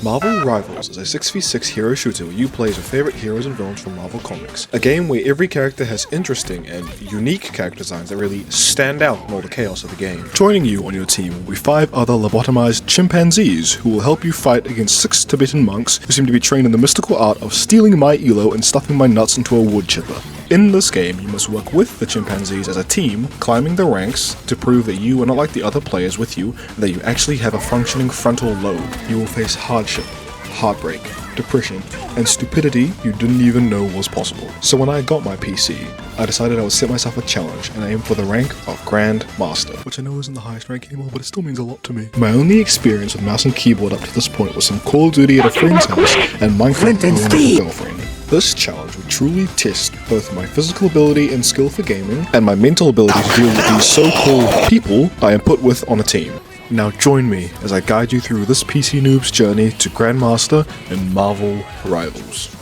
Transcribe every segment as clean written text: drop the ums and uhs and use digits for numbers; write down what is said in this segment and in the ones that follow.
Marvel Rivals is a 6v6 hero shooter where you play as your favorite heroes and villains from Marvel Comics. A game where every character has interesting and unique character designs that really stand out in all the chaos of the game. Joining you on your team will be 5 other lobotomized chimpanzees who will help you fight against 6 Tibetan monks who seem to be trained in the mystical art of stealing my elo and stuffing my nuts into a wood chipper. In this game, you must work with the chimpanzees as a team, climbing the ranks to prove that you are not like the other players with you, and that you actually have a functioning frontal lobe. You will face hardship, heartbreak, depression, and stupidity you didn't even know was possible. So when I got my PC, I decided I would set myself a challenge and aim for the rank of Grandmaster, which I know isn't the highest rank anymore, but it still means a lot to me. My only experience with mouse and keyboard up to this point was some Call of Duty at a friend's house and Minecraft with a girlfriend. This challenge would truly test both my physical ability and skill for gaming, and my mental ability to deal with these so-called people I am put with on a team. Now join me as I guide you through this PC Noobs journey to Grandmaster and Marvel Rivals.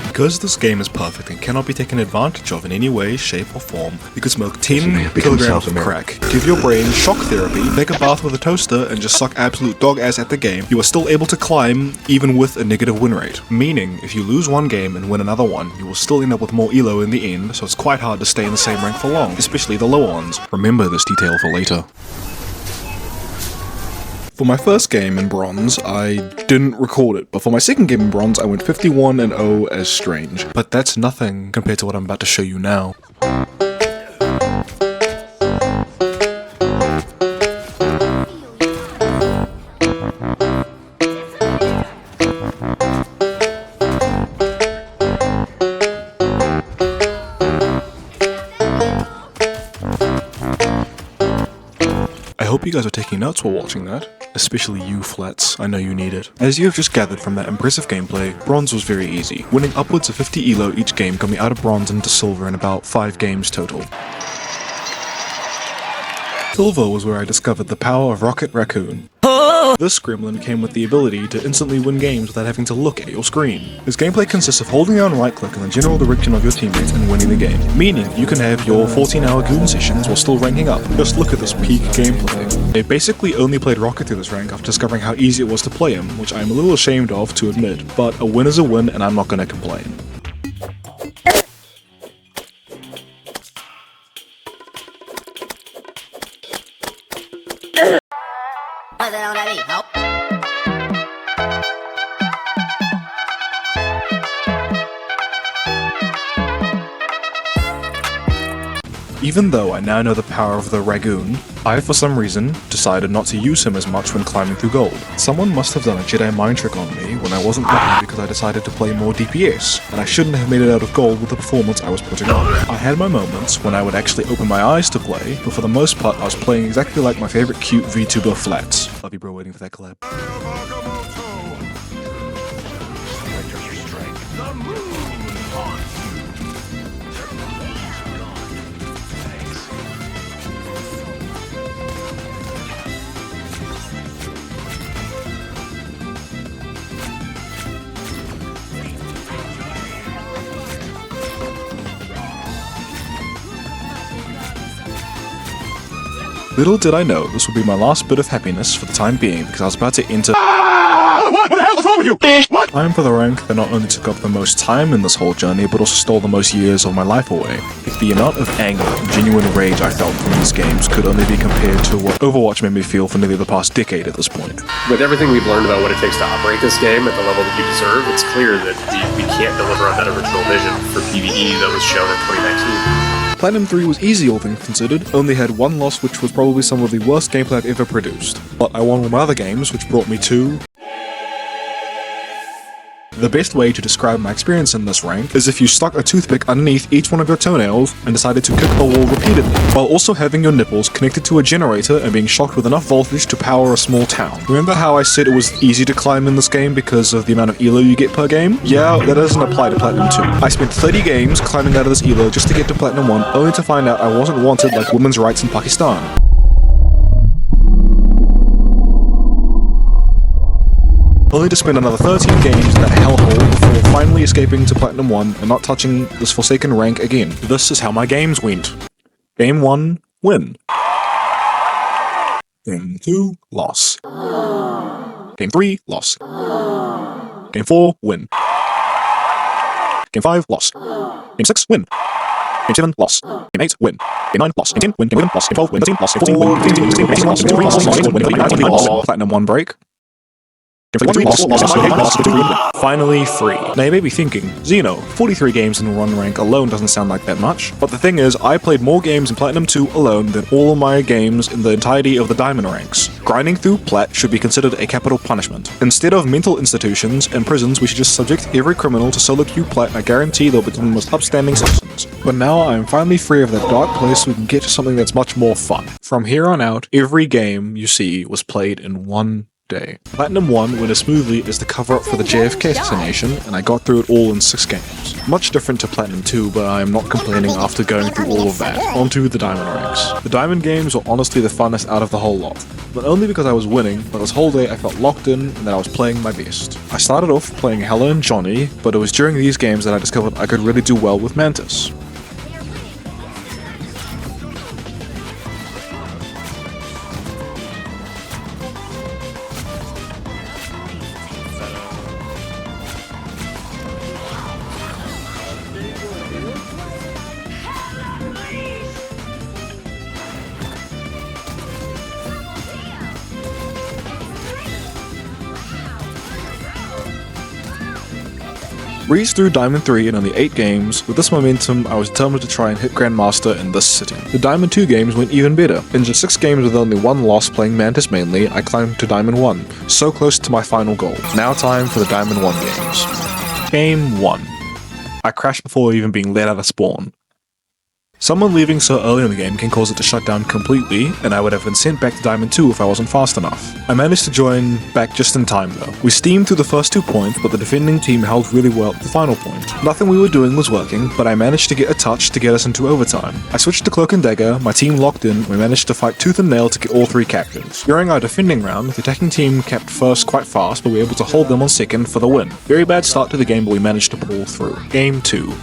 Because this game is perfect and cannot be taken advantage of in any way, shape or form, you could smoke 10 kilograms of crack, give your brain shock therapy, take a bath with a toaster and just suck absolute dog ass at the game, you are still able to climb even with a negative win rate. Meaning, if you lose one game and win another one, you will still end up with more elo in the end, so it's quite hard to stay in the same rank for long, especially the lower ones. Remember this detail for later. For my first game in Bronze, I didn't record it, but for my second game in Bronze, I went 51-0 as Strange. But that's nothing compared to what I'm about to show you now. I hope you guys are taking notes while watching that. Especially you, Flats, I know you need it. As you have just gathered from that impressive gameplay, Bronze was very easy. Winning upwards of 50 elo each game got me out of Bronze into Silver in about 5 games total. Silver was where I discovered the power of Rocket Raccoon. This gremlin came with the ability to instantly win games without having to look at your screen. His gameplay consists of holding down right click in the general direction of your teammates and winning the game, meaning you can have your 14-hour goon sessions while still ranking up. Just look at this peak gameplay. I basically only played Rocket through this rank after discovering how easy it was to play him, which I am a little ashamed of to admit, but a win is a win and I'm not gonna complain. Even though I now know the power of the Ragoon, I for some reason decided not to use him as much when climbing through gold. Someone must have done a Jedi mind trick on me when I wasn't looking because I decided to play more DPS, and I shouldn't have made it out of gold with the performance I was putting on. I had my moments when I would actually open my eyes to play, but for the most part I was playing exactly like my favorite cute VTuber Flats. Love you bro, waiting for that collab. Little did I know this would be my last bit of happiness for the time being because I was about to enter What the hell is wrong with you? What? Time for the rank that not only took up the most time in this whole journey but also stole the most years of my life away. The amount of anger and genuine rage I felt from these games could only be compared to what Overwatch made me feel for nearly the past decade at this point. With everything we've learned about what it takes to operate this game at the level that you deserve, it's clear that we can't deliver on that original vision for PvE that was shown in 2019. Platinum 3 was easy all things considered, only had one loss which was probably some of the worst gameplay I've ever produced. But I won all my other games which brought me to The best way to describe my experience in this rank is if you stuck a toothpick underneath each one of your toenails and decided to kick the wall repeatedly, while also having your nipples connected to a generator and being shocked with enough voltage to power a small town. Remember how I said it was easy to climb in this game because of the amount of elo you get per game? Yeah, that doesn't apply to Platinum 2. I spent 30 games climbing out of this elo just to get to Platinum 1, only to find out I wasn't wanted like women's rights in Pakistan. only to spend another 13 games in that hellhole before finally escaping to Platinum 1 and not touching this forsaken rank again. This is how my games went. Game 1, win. Game 2, loss. Game 3, loss. Game 4, win. Game 5, loss. Game 6, win. Game 7, loss. Game 8, win. Game 9, loss. Game 10, win. Game 11, loss. Game 12, win. Game 13, loss. Game 14, win. Game 15, win. Game 16, loss. Game 17, loss. Game 18, win. Game 19, loss. Platinum 1 break. Finally free. Now you may be thinking, Xeno, 43 games in one rank alone doesn't sound like that much, but the thing is, I played more games in Platinum 2 alone than all of my games in the entirety of the Diamond ranks. Grinding through Plat should be considered a capital punishment. Instead of mental institutions and prisons, we should just subject every criminal to solo queue Plat and I guarantee they'll become the most upstanding citizens. But now I'm finally free of that dark place so we can get to something that's much more fun. From here on out, every game you see was played in one day. Platinum 1 went as smoothly as the cover-up for the JFK assassination, and I got through it all in 6 games. Much different to Platinum 2, but I am not complaining after going through all of that. Onto the Diamond ranks. The Diamond games were honestly the funnest out of the whole lot. Not only because I was winning, but this whole day I felt locked in and that I was playing my best. I started off playing Hella and Johnny, but it was during these games that I discovered I could really do well with Mantis. Breezed through Diamond 3 in only 8 games. With this momentum, I was determined to try and hit Grandmaster in this city. The Diamond 2 games went even better. In just 6 games with only 1 loss playing Mantis mainly, I climbed to Diamond 1, so close to my final goal. Now time for the Diamond 1 games. Game 1. I crashed before even being let out of spawn. Someone leaving so early in the game can cause it to shut down completely, and I would have been sent back to Diamond 2 if I wasn't fast enough. I managed to join back just in time though. We steamed through the first 2 points, but the defending team held really well at the final point. Nothing we were doing was working, but I managed to get a touch to get us into overtime. I switched to Cloak and Dagger, my team locked in, and we managed to fight tooth and nail to get all 3 captains. During our defending round, the attacking team kept first quite fast, but we were able to hold them on second for the win. Very bad start to the game, but we managed to pull through. Game 2.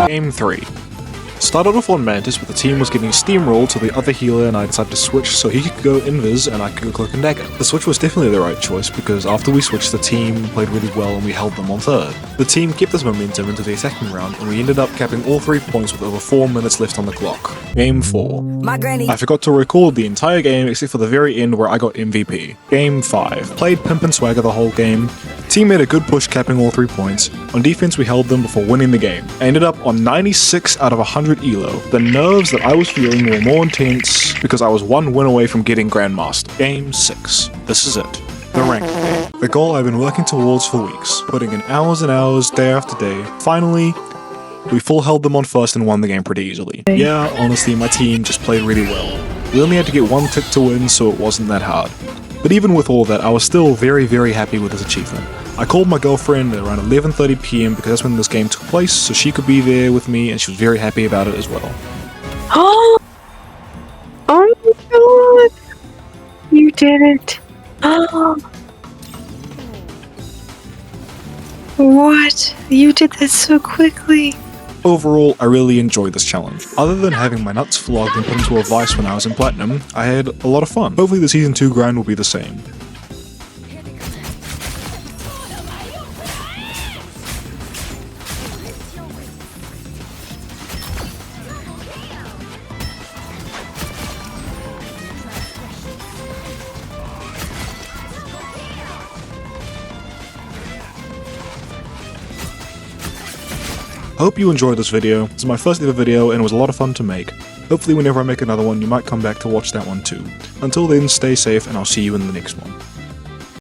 Game 3. Started off on Mantis, but the team was getting steamrolled to the other healer and I decided to switch so he could go Invis and I could go Cloak and Dagger. The switch was definitely the right choice because after we switched the team played really well and we held them on third. The team kept this momentum into the attacking round and we ended up capping all 3 points with over 4 minutes left on the clock. Game 4. I forgot to record the entire game except for the very end where I got MVP. Game 5. Played Pimp and Swagger the whole game. Team made a good push capping all 3 points. On defense we held them before winning the game. I ended up on 96 out of 100 elo. The nerves that I was feeling were more intense because I was 1 win away from getting Grandmaster. Game 6. This is it. The rank game. The goal I've been working towards for weeks, putting in hours and hours, day after day. Finally, we full held them on first and won the game pretty easily. Yeah, honestly, my team just played really well. We only had to get 1 tick to win, so it wasn't that hard. But even with all that, I was still very, very happy with this achievement. I called my girlfriend at around 11:30 PM because that's when this game took place, so she could be there with me and she was very happy about it as well. Oh my god! You did it! Oh. What? You did that so quickly! Overall, I really enjoyed this challenge. Other than having my nuts flogged and put into a vice when I was in Platinum, I had a lot of fun. Hopefully the Season 2 grind will be the same. Hope you enjoyed this video. This is my first ever video and it was a lot of fun to make. Hopefully whenever I make another one you might come back to watch that one too. Until then, stay safe and I'll see you in the next one.